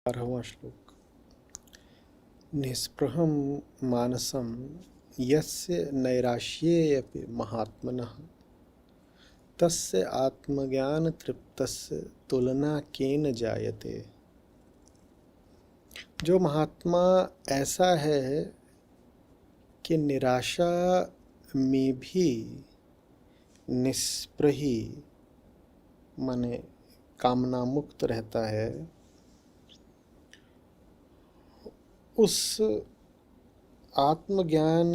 12वां श्लोक। निःस्पृहं मानसं यस्य नैराश्येऽपि महात्मनः तस्य आत्मज्ञानतृप्तस्य तुलना केन जायते। जो महात्मा ऐसा है कि निराशा में भी निष्प्रही माने कामना मुक्त रहता है, उस आत्मज्ञान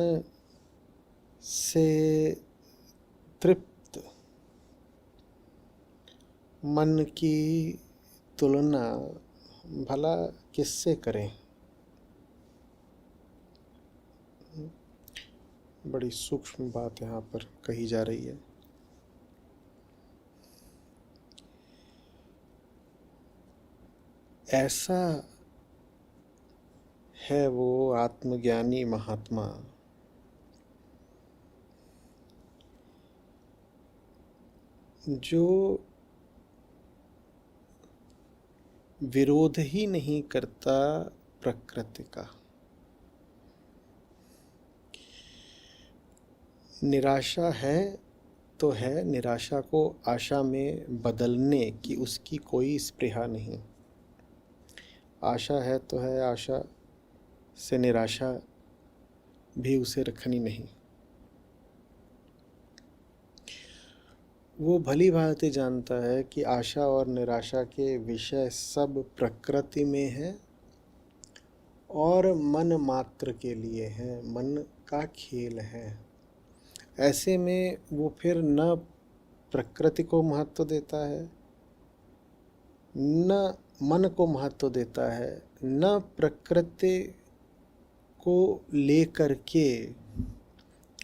से तृप्त मन की तुलना भला किससे करें। बड़ी सूक्ष्म बात यहाँ पर कही जा रही है। ऐसा है वो आत्मज्ञानी महात्मा जो विरोध ही नहीं करता प्रकृति का। निराशा है तो है, निराशा को आशा में बदलने की उसकी कोई स्पृहा नहीं। आशा है तो है, आशा से निराशा भी उसे रखनी नहीं। वो भली भांति जानता है कि आशा और निराशा के विषय सब प्रकृति में है और मन मात्र के लिए है, मन का खेल है। ऐसे में वो फिर न प्रकृति को महत्व देता है, न मन को महत्व देता है, न प्रकृति को लेकर के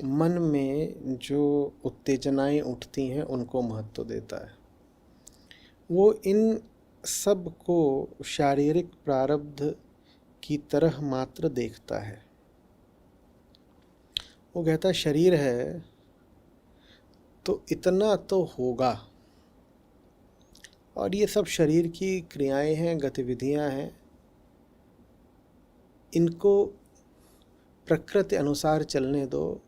मन में जो उत्तेजनाएं उठती हैं उनको महत्व देता है। वो इन सब को शारीरिक प्रारब्ध की तरह मात्र देखता है। वो कहता है शरीर है तो इतना तो होगा, और ये सब शरीर की क्रियाएं हैं, गतिविधियां हैं, इनको प्रकृति अनुसार चलने दो,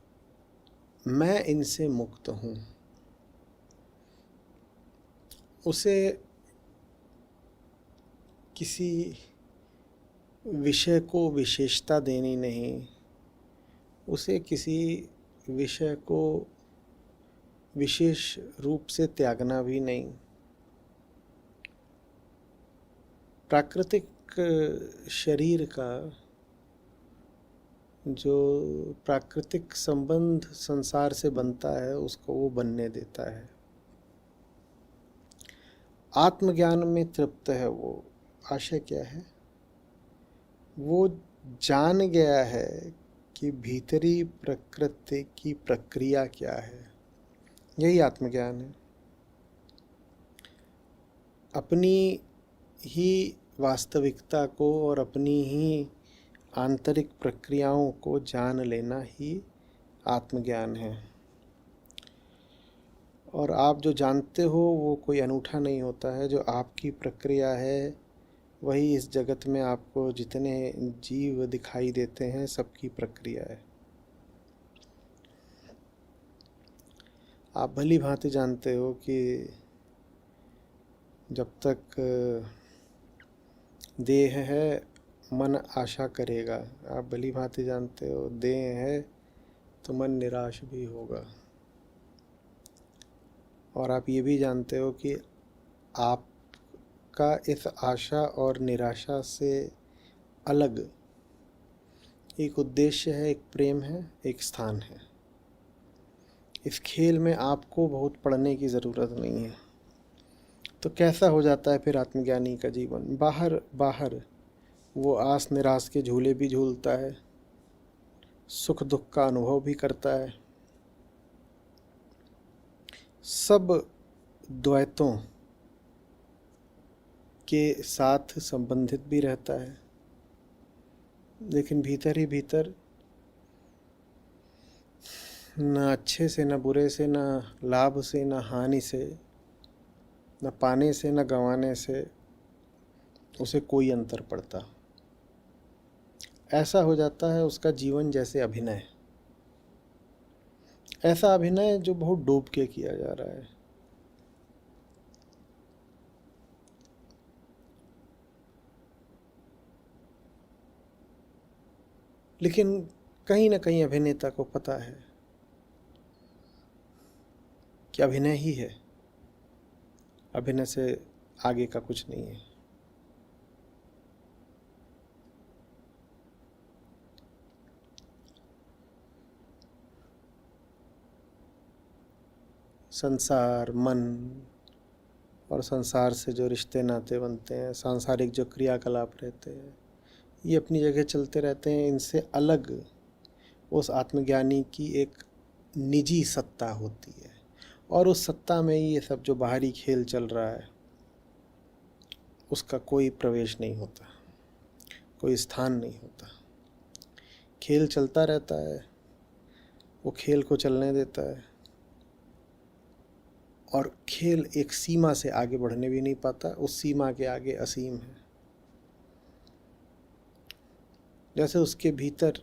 मैं इनसे मुक्त हूँ। उसे किसी विषय को विशेषता देनी नहीं, उसे किसी विषय को विशेष रूप से त्यागना भी नहीं। प्राकृतिक शरीर का जो प्राकृतिक संबंध संसार से बनता है उसको वो बनने देता है। आत्मज्ञान में तृप्त है वो। आशय क्या है? वो जान गया है कि भीतरी प्रकृति की प्रक्रिया क्या है। यही आत्मज्ञान है। अपनी ही वास्तविकता को और अपनी ही आंतरिक प्रक्रियाओं को जान लेना ही आत्मज्ञान है। और आप जो जानते हो वो कोई अनूठा नहीं होता है। जो आपकी प्रक्रिया है वही इस जगत में आपको जितने जीव दिखाई देते हैं सबकी प्रक्रिया है। आप भली भांति जानते हो कि जब तक देह है मन आशा करेगा। आप भली भांति जानते हो देह है तो मन निराश भी होगा। और आप ये भी जानते हो कि आपका इस आशा और निराशा से अलग एक उद्देश्य है, एक प्रेम है, एक स्थान है। इस खेल में आपको बहुत पढ़ने की ज़रूरत नहीं है। तो कैसा हो जाता है फिर आत्मज्ञानी का जीवन? बाहर बाहर वो आस निराश के झूले भी झूलता है, सुख दुख का अनुभव भी करता है, सब द्वैतों के साथ संबंधित भी रहता है, लेकिन भीतर ही भीतर न अच्छे से न बुरे से, न लाभ से न हानि से, न पाने से न गंवाने से उसे कोई अंतर पड़ता। ऐसा हो जाता है उसका जीवन जैसे अभिनय, ऐसा अभिनय जो बहुत डूब के किया जा रहा है। लेकिन कहीं ना कहीं अभिनेता को पता है कि अभिनय ही है, अभिनय से आगे का कुछ नहीं है। संसार, मन और संसार से जो रिश्ते नाते बनते हैं, सांसारिक जो क्रियाकलाप रहते हैं, ये अपनी जगह चलते रहते हैं। इनसे अलग उस आत्मज्ञानी की एक निजी सत्ता होती है, और उस सत्ता में ही ये सब जो बाहरी खेल चल रहा है उसका कोई प्रवेश नहीं होता, कोई स्थान नहीं होता। खेल चलता रहता है, वो खेल को चलने देता है, और खेल एक सीमा से आगे बढ़ने भी नहीं पाता, उस सीमा के आगे असीम है। जैसे उसके भीतर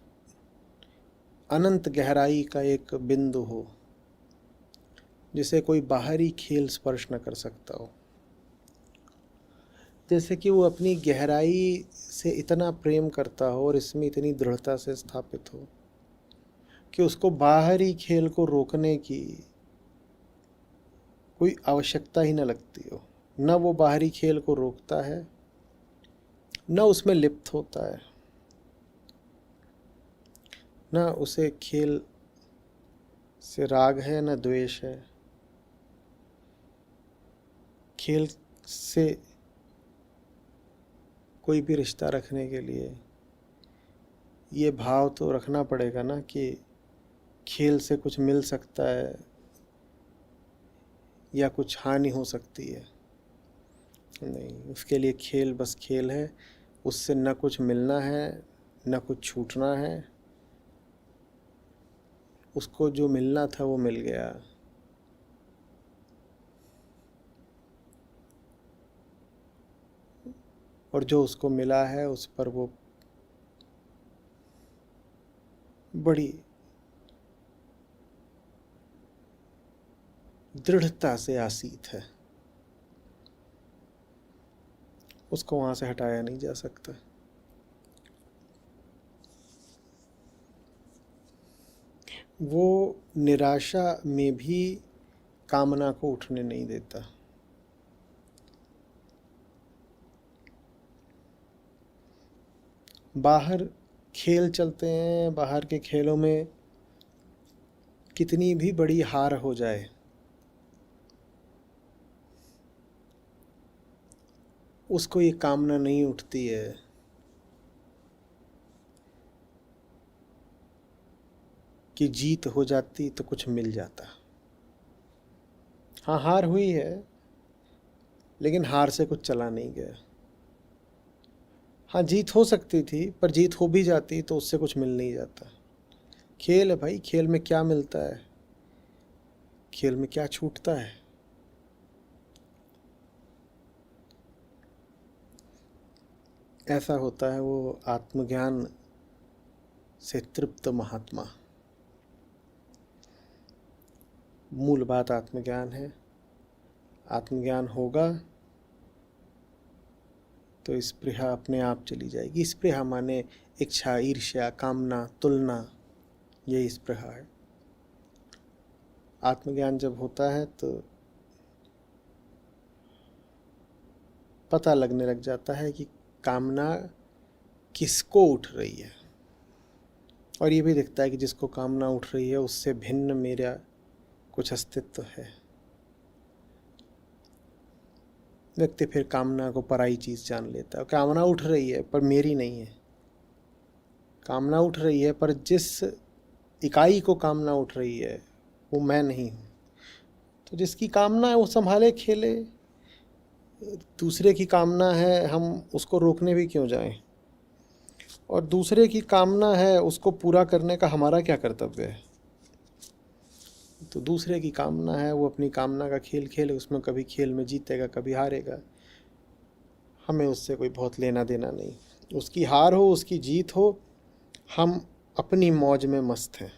अनंत गहराई का एक बिंदु हो जिसे कोई बाहरी खेल स्पर्श न कर सकता हो। जैसे कि वो अपनी गहराई से इतना प्रेम करता हो और इसमें इतनी दृढ़ता से स्थापित हो कि उसको बाहरी खेल को रोकने की कोई आवश्यकता ही न लगती हो। न वो बाहरी खेल को रोकता है, न उसमें लिप्त होता है, न उसे खेल से राग है न द्वेष है। खेल से कोई भी रिश्ता रखने के लिए ये भाव तो रखना पड़ेगा ना कि खेल से कुछ मिल सकता है या कुछ हानि हो सकती है। नहीं, उसके लिए खेल बस खेल है, उससे न कुछ मिलना है न कुछ छूटना है। उसको जो मिलना था वो मिल गया, और जो उसको मिला है उस पर वो बड़ी दृढ़ता से आसीत है। उसको वहां से हटाया नहीं जा सकता। वो निराशा में भी कामना को उठने नहीं देता। बाहर खेल चलते हैं, बाहर के खेलों में कितनी भी बड़ी हार हो जाए, उसको ये कामना नहीं उठती है कि जीत हो जाती तो कुछ मिल जाता। हाँ, हार हुई है, लेकिन हार से कुछ चला नहीं गया। हाँ, जीत हो सकती थी, पर जीत हो भी जाती तो उससे कुछ मिल नहीं जाता। खेल है भाई, खेल में क्या मिलता है, खेल में क्या छूटता है। ऐसा होता है वो आत्मज्ञान से तृप्त महात्मा। मूल बात आत्मज्ञान है। आत्मज्ञान होगा तो स्पृहा अपने आप चली जाएगी। स्पृहा माने इच्छा, ईर्ष्या, कामना, तुलना, यही स्पृहा है। आत्मज्ञान जब होता है तो पता लगने लग जाता है कि कामना किसको उठ रही है, और ये भी दिखता है कि जिसको कामना उठ रही है उससे भिन्न मेरा कुछ अस्तित्व है। व्यक्ति फिर कामना को पराई चीज़ जान लेता है। कामना उठ रही है पर मेरी नहीं है। कामना उठ रही है पर जिस इकाई को कामना उठ रही है वो मैं नहीं हूँ। तो जिसकी कामना है वो संभाले खेले। दूसरे की कामना है, हम उसको रोकने भी क्यों जाएं। और दूसरे की कामना है, उसको पूरा करने का हमारा क्या कर्तव्य है। तो दूसरे की कामना है, वो अपनी कामना का खेल खेले, उसमें कभी खेल में जीतेगा कभी हारेगा। हमें उससे कोई बहुत लेना देना नहीं। उसकी हार हो उसकी जीत हो, हम अपनी मौज में मस्त हैं।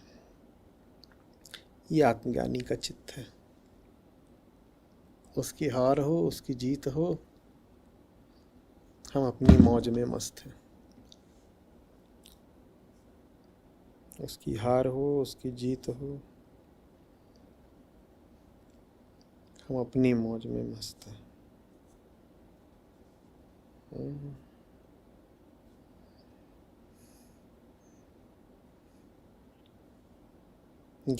ये आत्मज्ञानी का चित्त है। उसकी हार हो उसकी जीत हो, हम अपनी मौज में मस्त हैं। उसकी हार हो उसकी जीत हो, हम अपनी मौज में मस्त हैं।